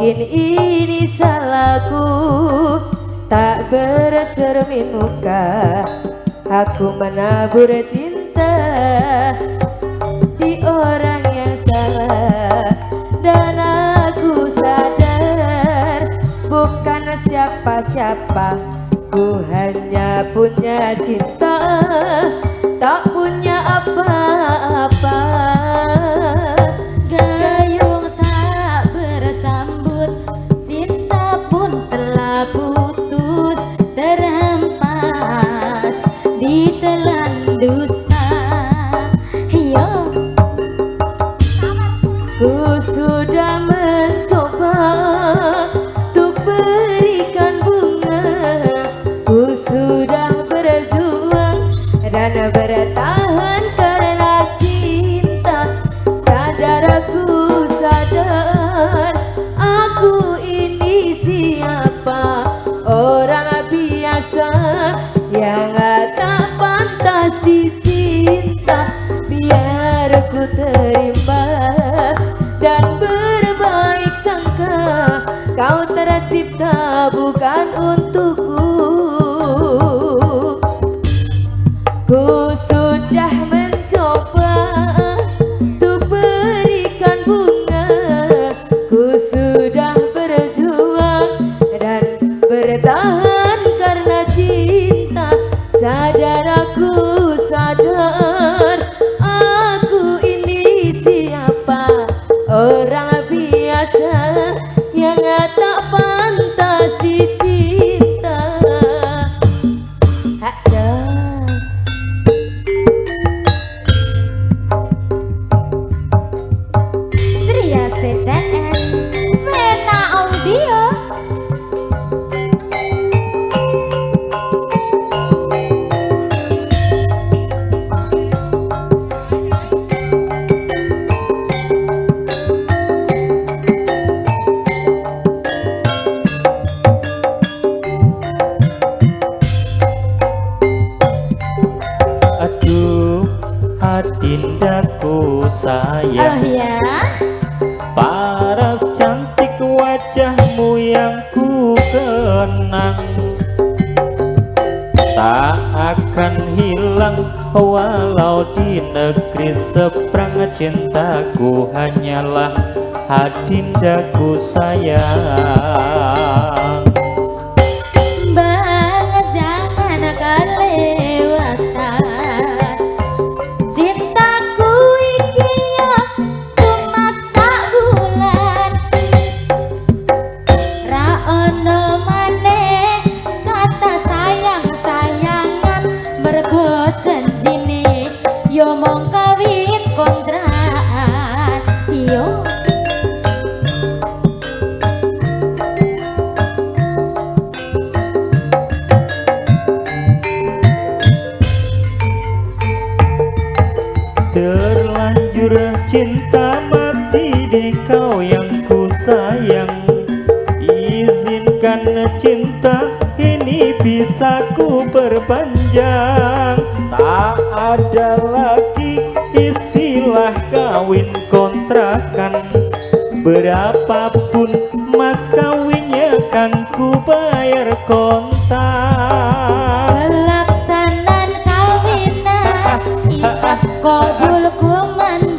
Mungkin ini salahku, tak bercermin muka. Aku menabur cinta di orang yang salah. Dan aku sadar bukan siapa-siapa, ku hanya punya cinta, tak punya apa-apa. Gayung tak bersambut, cinta pun telah putus, terhempas ditelan dusta. Yo, Ku sudah mencoba untuk berikan bunga, ku sudah berjuang dan bertahan karena cinta. Sadar aku sadar, aku ini siapa, orang biasa yang tak pantas dicinta. Biar ku terima dan berbaik sangka, kau tercipta bukan untukku. Ku sudah mencoba untuk berikan bunga, ku sudah berjuang dan bertahan karena cinta. Sadar aku sadar, aku ini siapa, orang biasa yang tak pantas dicinta. Hak jos. Surya CCS, Vena Audio. Aduh, adindaku sayang, Oh ya, paras cantik wajahmu yang ku kenang, tak akan hilang walau di negeri seberang. Cintaku hanyalah adindaku sayang. banget jangan kelewatan. Cintaku iki yo cuma sabulan, ra ono maneh kata sayang-sayangan. Mergo janjine yo mong kawin kontrakan. Yo Terlanjur cinta mati di kau yang ku sayang. Izinkan cinta ini bisa ku perpanjang. Tak ada lagi istilah kawin kontrakan. Berapapun mas kawinnya kan ku bayar kontak. pelaksanaan kawinan ijab kabul kuman